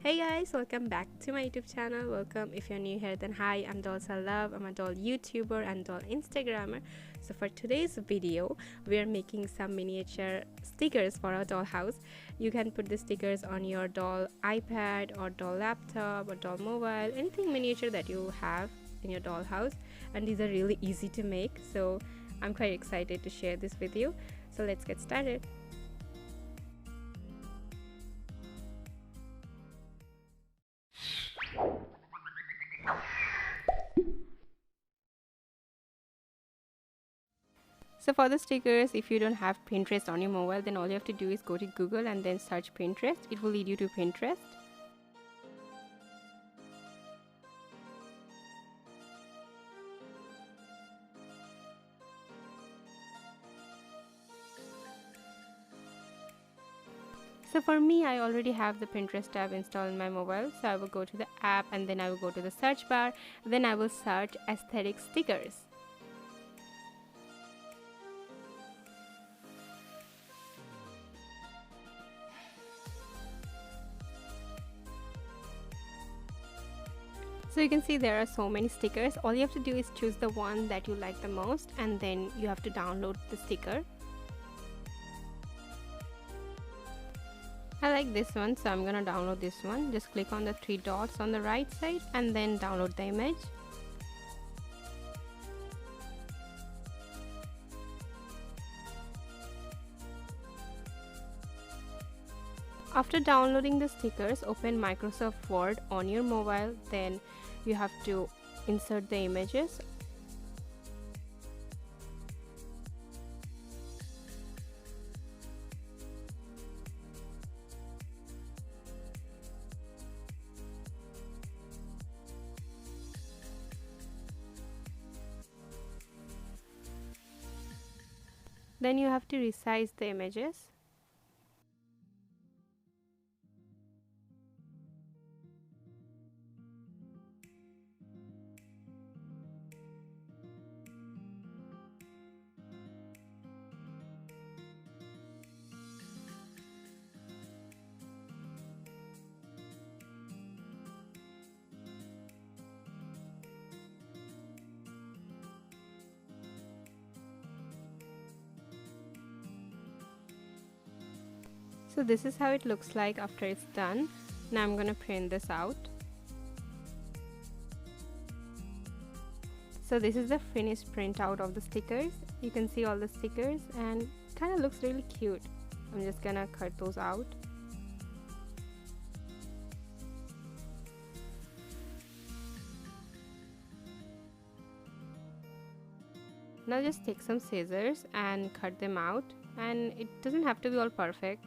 Hey guys, welcome back to my YouTube channel. Welcome if you're new here, then hi, I'm Dolls.ILOVE. I'm a doll YouTuber and doll Instagrammer. So for today's video, we are making some miniature stickers for our doll house. You can put the stickers on your doll iPad or doll laptop or doll mobile, anything miniature that you have in your doll house. And these are really easy to make, so I'm quite excited to share this with you. So let's get started. So for the stickers, if you don't have Pinterest on your mobile, then all you have to do is go to Google and then search Pinterest. It will lead you to Pinterest. So for me, I already have the Pinterest tab installed in my mobile. So I will go to the app and then I will go to the search bar. Then I will search aesthetic stickers. So you can see there are so many stickers. All you have to do is choose the one that you like the most and then you have to download the sticker. I like this one, so I'm gonna download this one. Just click on the three dots on the right side and then download the image. After downloading the stickers, open Microsoft Word on your mobile. Then you have to insert the images. Then you have to resize the images. So this is how it looks like after it's done. Now I'm gonna print this out. So this is the finished printout of the stickers. You can see all the stickers and it kind of looks really cute. I'm just gonna cut those out. Now just take some scissors and cut them out, and it doesn't have to be all perfect.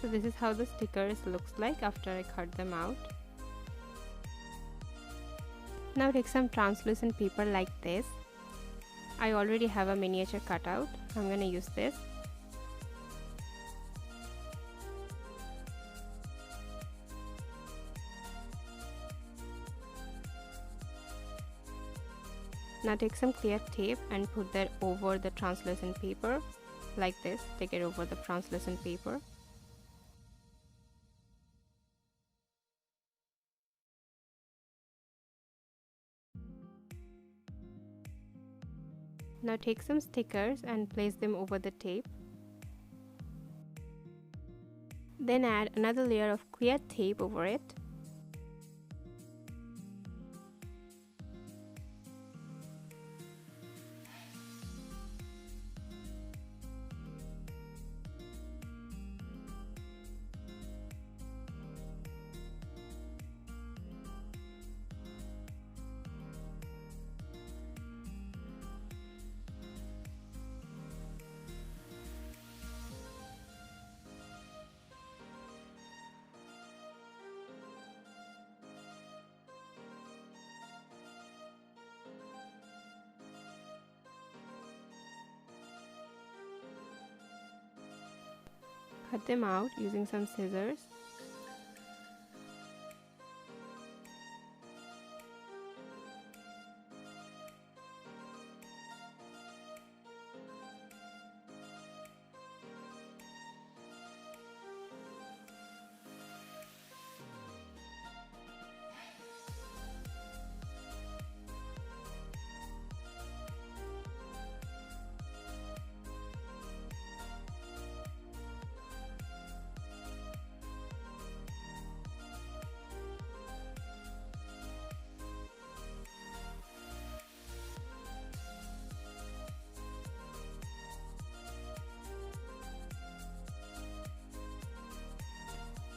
So this is how the stickers looks like after I cut them out. Now take some translucent paper like this. I already have a miniature cutout. I'm gonna use this. Now take some clear tape and put that over the translucent paper like this. Take it over the translucent paper. Now take some stickers and place them over the tape. Then add another layer of clear tape over it. cut them out using some scissors.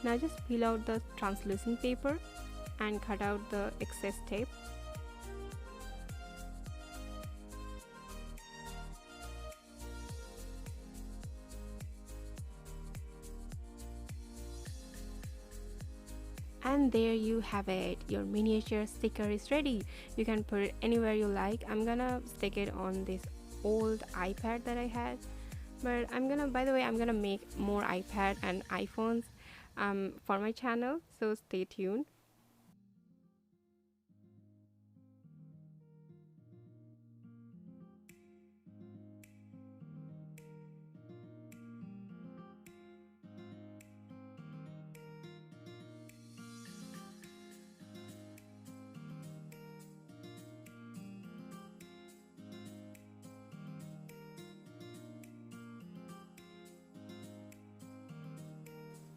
Now just peel out the translucent paper and cut out the excess tape. And there you have it, your miniature sticker is ready. You can put it anywhere you like. I'm gonna stick it on this old iPad that I had, but by the way, I'm gonna make more iPad and iPhones for my channel, so stay tuned.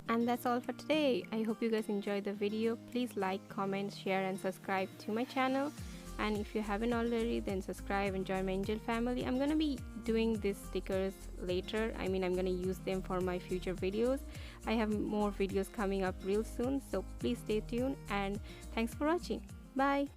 And that's all for today. I hope you guys enjoyed the video. Please like, comment, share and subscribe to my channel. And if you haven't already, then subscribe and join my angel family. I'm gonna be doing these stickers later. I'm gonna use them for my future videos. I have more videos coming up real soon, so please stay tuned and thanks for watching. Bye.